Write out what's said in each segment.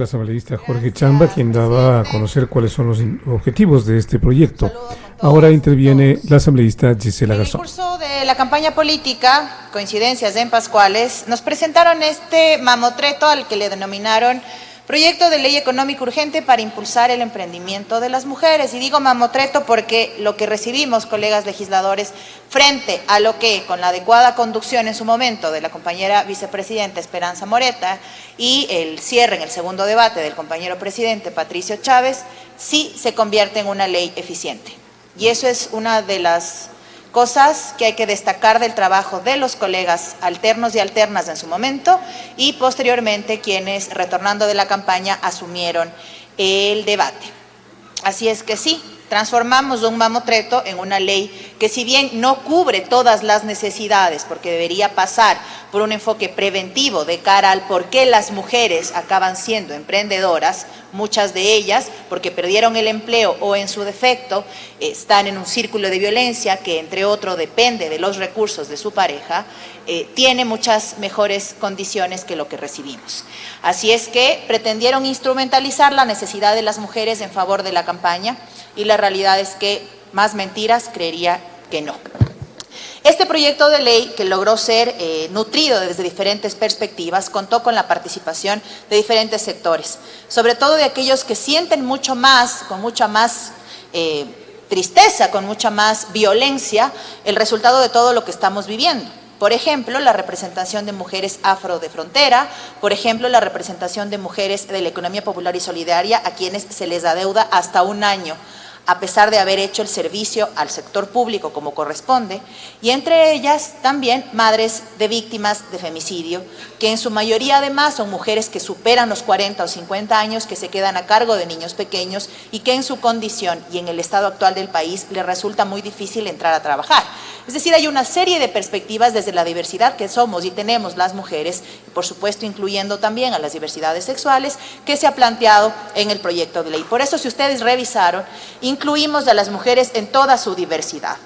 El asambleísta Jorge Chamba, quien daba a conocer cuáles son los objetivos de este proyecto. Ahora interviene la asambleísta Gisela Garzón. En el curso de la campaña política, coincidencias en Pascuales, nos presentaron este mamotreto al que le denominaron Proyecto de Ley Económica Urgente para impulsar el emprendimiento de las mujeres. Y digo mamotreto porque lo que recibimos, colegas legisladores, frente a lo que, con la adecuada conducción en su momento de la compañera vicepresidenta Esperanza Moreta y el cierre en el segundo debate del compañero presidente Patricio Chávez, sí se convierte en una ley eficiente. Y eso es una de las cosas que hay que destacar del trabajo de los colegas alternos y alternas en su momento y posteriormente quienes, retornando de la campaña, asumieron el debate. Así es que sí, transformamos un mamotreto en una ley que, si bien no cubre todas las necesidades, porque debería pasar por un enfoque preventivo de cara al por qué las mujeres acaban siendo emprendedoras, muchas de ellas porque perdieron el empleo o, en su defecto, están en un círculo de violencia que, entre otros, depende de los recursos de su pareja, tiene muchas mejores condiciones que lo que recibimos. Así es que pretendieron instrumentalizar la necesidad de las mujeres en favor de la campaña y la realidad es que, más mentiras, creería que no. Este proyecto de ley, que logró ser nutrido desde diferentes perspectivas, contó con la participación de diferentes sectores, sobre todo de aquellos que sienten mucho más, con mucha más tristeza, con mucha más violencia, el resultado de todo lo que estamos viviendo. Por ejemplo, la representación de mujeres afro de frontera, por ejemplo, la representación de mujeres de la economía popular y solidaria a quienes se les adeuda hasta un año, a pesar de haber hecho el servicio al sector público como corresponde, y entre ellas también madres de víctimas de femicidio, que en su mayoría además son mujeres que superan los 40 o 50 años, que se quedan a cargo de niños pequeños y que en su condición y en el estado actual del país les resulta muy difícil entrar a trabajar. Es decir, hay una serie de perspectivas desde la diversidad que somos y tenemos las mujeres, y por supuesto incluyendo también a las diversidades sexuales, que se ha planteado en el proyecto de ley. Por eso, si ustedes revisaron, incluimos a las mujeres en toda su diversidad.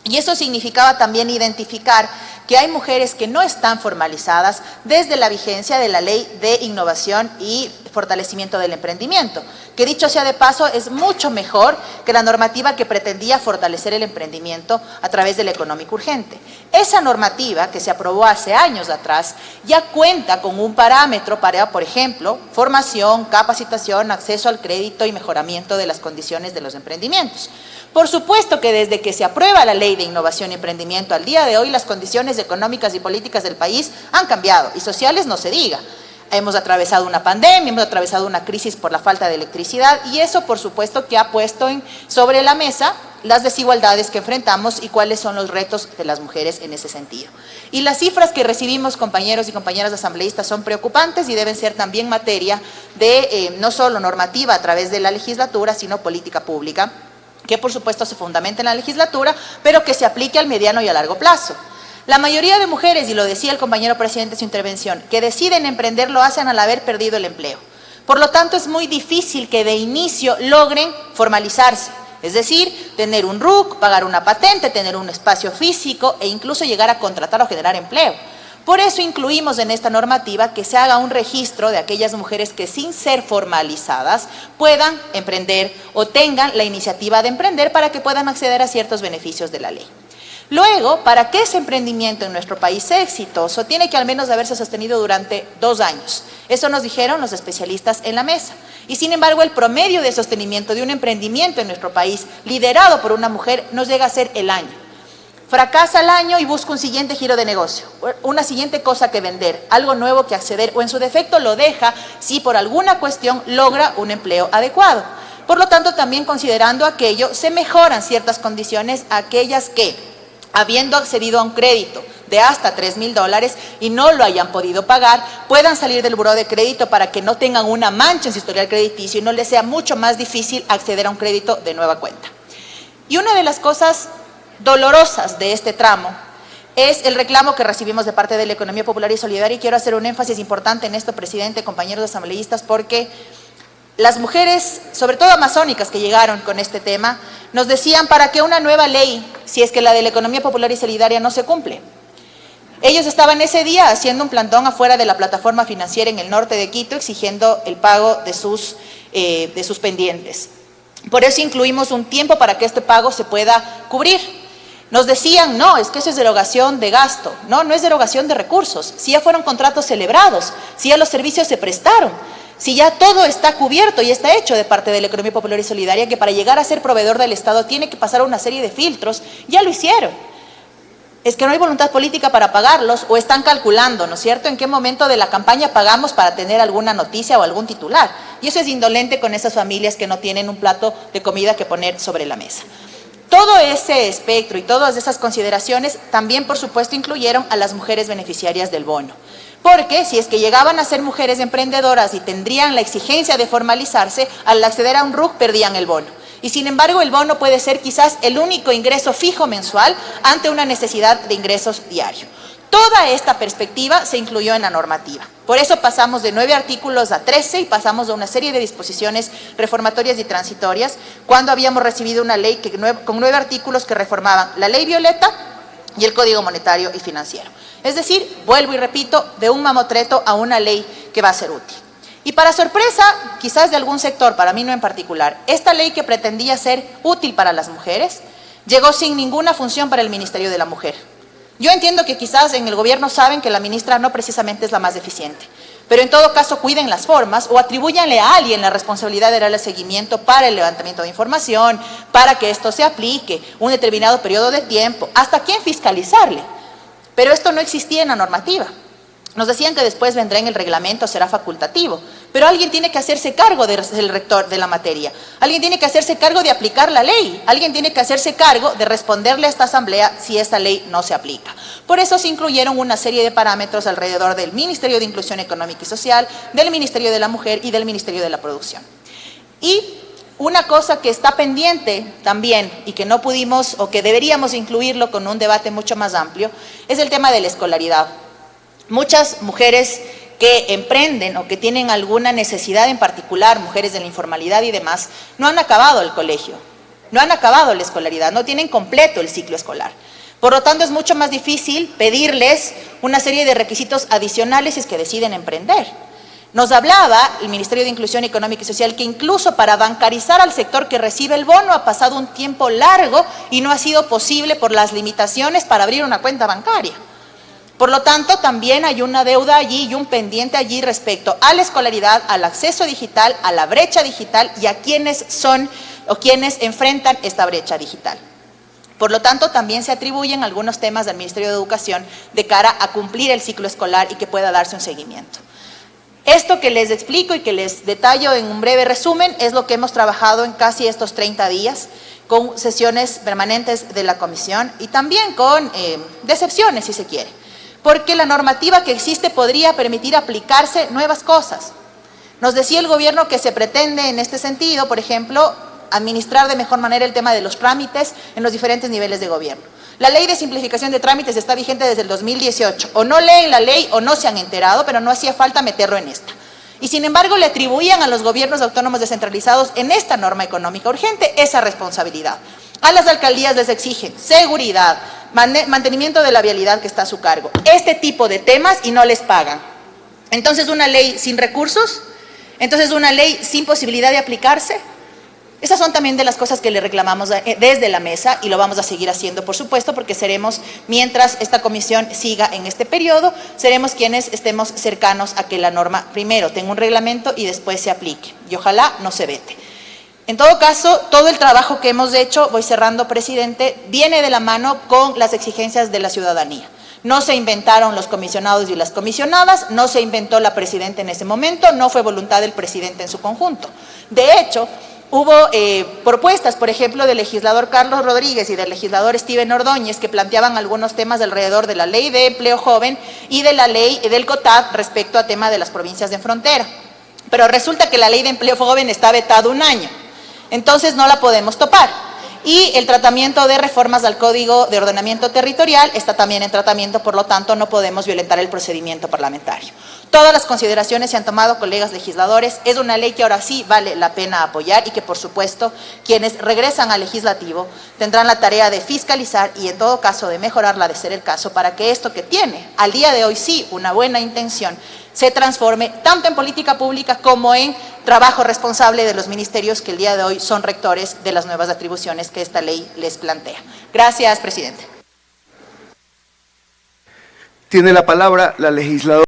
Y eso significaba también identificar que hay mujeres que no están formalizadas desde la vigencia de la Ley de Innovación y Fortalecimiento del Emprendimiento, que, dicho sea de paso, es mucho mejor que la normativa que pretendía fortalecer el emprendimiento a través de la económica urgente. Esa normativa, que se aprobó hace años atrás, ya cuenta con un parámetro para, por ejemplo, formación, capacitación, acceso al crédito y mejoramiento de las condiciones de los emprendimientos. Por supuesto que desde que se aprueba la Ley de Innovación y Emprendimiento al día de hoy, las condiciones económicas y políticas del país han cambiado, y sociales no se diga. Hemos atravesado una pandemia, hemos atravesado una crisis por la falta de electricidad, y eso, por supuesto, que ha puesto sobre la mesa las desigualdades que enfrentamos y cuáles son los retos de las mujeres en ese sentido. Y las cifras que recibimos, compañeros y compañeras asambleístas, son preocupantes y deben ser también materia de no solo normativa a través de la legislatura, sino política pública, que por supuesto se fundamenta en la legislatura, pero que se aplique al mediano y a largo plazo. La mayoría de mujeres, y lo decía el compañero presidente en su intervención, que deciden emprender lo hacen al haber perdido el empleo. Por lo tanto, es muy difícil que de inicio logren formalizarse, es decir, tener un RUC, pagar una patente, tener un espacio físico e incluso llegar a contratar o generar empleo. Por eso incluimos en esta normativa que se haga un registro de aquellas mujeres que, sin ser formalizadas, puedan emprender o tengan la iniciativa de emprender para que puedan acceder a ciertos beneficios de la ley. Luego, para que ese emprendimiento en nuestro país sea exitoso, tiene que al menos haberse sostenido durante 2 años. Eso nos dijeron los especialistas en la mesa. Y sin embargo, el promedio de sostenimiento de un emprendimiento en nuestro país, liderado por una mujer, nos llega a ser el año. Fracasa el año y busca un siguiente giro de negocio, una siguiente cosa que vender, algo nuevo que acceder, o en su defecto lo deja si por alguna cuestión logra un empleo adecuado. Por lo tanto, también considerando aquello, se mejoran ciertas condiciones a aquellas que, habiendo accedido a un crédito de hasta $3,000 y no lo hayan podido pagar, puedan salir del buró de crédito para que no tengan una mancha en su historial crediticio y no les sea mucho más difícil acceder a un crédito de nueva cuenta. Y una de las cosas dolorosas de este tramo es el reclamo que recibimos de parte de la economía popular y solidaria, y quiero hacer un énfasis importante en esto, presidente, compañeros asambleístas, porque las mujeres, sobre todo amazónicas, que llegaron con este tema, nos decían: ¿para qué una nueva ley si es que la de la economía popular y solidaria no se cumple? Ellos estaban ese día haciendo un plantón afuera de la plataforma financiera en el norte de Quito, exigiendo el pago de sus pendientes. Por eso incluimos un tiempo para que este pago se pueda cubrir. Nos decían, no, es que eso es derogación de gasto. No, no es derogación de recursos. Si ya fueron contratos celebrados, si ya los servicios se prestaron, si ya todo está cubierto y está hecho de parte de la economía popular y solidaria, que para llegar a ser proveedor del Estado tiene que pasar una serie de filtros, ya lo hicieron. Es que no hay voluntad política para pagarlos o están calculando, ¿no es cierto?, en qué momento de la campaña pagamos para tener alguna noticia o algún titular. Y eso es indolente con esas familias que no tienen un plato de comida que poner sobre la mesa. Todo ese espectro y todas esas consideraciones también, por supuesto, incluyeron a las mujeres beneficiarias del bono. Porque si es que llegaban a ser mujeres emprendedoras y tendrían la exigencia de formalizarse, al acceder a un RUC perdían el bono. Y sin embargo, el bono puede ser quizás el único ingreso fijo mensual ante una necesidad de ingresos diario. Toda esta perspectiva se incluyó en la normativa. Por eso pasamos de 9 artículos a 13 y pasamos a una serie de disposiciones reformatorias y transitorias, cuando habíamos recibido una ley con 9 artículos que reformaban la ley violeta y el Código Monetario y Financiero. Es decir, vuelvo y repito, de un mamotreto a una ley que va a ser útil. Y para sorpresa, quizás de algún sector, para mí no en particular, esta ley que pretendía ser útil para las mujeres, llegó sin ninguna función para el Ministerio de la Mujer. Yo entiendo que quizás en el gobierno saben que la ministra no precisamente es la más eficiente, pero en todo caso cuiden las formas o atribúyanle a alguien la responsabilidad de darle seguimiento para el levantamiento de información, para que esto se aplique un determinado periodo de tiempo, hasta quién fiscalizarle. Pero esto no existía en la normativa. Nos decían que después vendrá en el reglamento, será facultativo, pero alguien tiene que hacerse cargo del rector de la materia, alguien tiene que hacerse cargo de aplicar la ley, alguien tiene que hacerse cargo de responderle a esta asamblea si esta ley no se aplica. Por eso se incluyeron una serie de parámetros alrededor del Ministerio de Inclusión Económica y Social, del Ministerio de la Mujer y del Ministerio de la Producción. Y una cosa que está pendiente también y que no pudimos o que deberíamos incluirlo con un debate mucho más amplio es el tema de la escolaridad. Muchas mujeres que emprenden o que tienen alguna necesidad en particular, mujeres de la informalidad y demás, no han acabado el colegio, no han acabado la escolaridad, no tienen completo el ciclo escolar. Por lo tanto, es mucho más difícil pedirles una serie de requisitos adicionales si es que deciden emprender. Nos hablaba el Ministerio de Inclusión Económica y Social que incluso para bancarizar al sector que recibe el bono ha pasado un tiempo largo y no ha sido posible por las limitaciones para abrir una cuenta bancaria. Por lo tanto, también hay una deuda allí y un pendiente allí respecto a la escolaridad, al acceso digital, a la brecha digital y a quienes son o quienes enfrentan esta brecha digital. Por lo tanto, también se atribuyen algunos temas del Ministerio de Educación de cara a cumplir el ciclo escolar y que pueda darse un seguimiento. Esto que les explico y que les detallo en un breve resumen es lo que hemos trabajado en casi estos 30 días con sesiones permanentes de la comisión y también con decepciones, si se quiere. Porque la normativa que existe podría permitir aplicarse nuevas cosas. Nos decía el gobierno que se pretende en este sentido, por ejemplo, administrar de mejor manera el tema de los trámites en los diferentes niveles de gobierno. La ley de simplificación de trámites está vigente desde el 2018. O no leen la ley o no se han enterado, pero no hacía falta meterlo en esta. Y sin embargo le atribuían a los gobiernos autónomos descentralizados en esta norma económica urgente esa responsabilidad. A las alcaldías les exigen seguridad, mantenimiento de la vialidad que está a su cargo, este tipo de temas y no les pagan. Entonces, una ley sin recursos, entonces una ley sin posibilidad de aplicarse. Esas son también de las cosas que le reclamamos desde la mesa y lo vamos a seguir haciendo, por supuesto, porque seremos, mientras esta comisión siga en este periodo, seremos quienes estemos cercanos a que la norma primero tenga un reglamento y después se aplique y ojalá no se vete. En todo caso, todo el trabajo que hemos hecho, voy cerrando, presidente, viene de la mano con las exigencias de la ciudadanía. No se inventaron los comisionados y las comisionadas, no se inventó la presidenta en ese momento, no fue voluntad del presidente en su conjunto. De hecho, hubo propuestas, por ejemplo, del legislador Carlos Rodríguez y del legislador Steven Ordóñez que planteaban algunos temas alrededor de la ley de empleo joven y de la ley del COTAD respecto a tema de las provincias de frontera. Pero resulta que la ley de empleo joven está vetada un año. Entonces no la podemos topar. Y el tratamiento de reformas al Código de Ordenamiento Territorial está también en tratamiento, por lo tanto no podemos violentar el procedimiento parlamentario. Todas las consideraciones se han tomado, colegas legisladores. Es una ley que ahora sí vale la pena apoyar y que, por supuesto, quienes regresan al legislativo tendrán la tarea de fiscalizar y, en todo caso, de mejorarla, de ser el caso, para que esto que tiene al día de hoy sí una buena intención se transforme tanto en política pública como en trabajo responsable de los ministerios que el día de hoy son rectores de las nuevas atribuciones que esta ley les plantea. Gracias, presidente. Tiene la palabra la legisladora.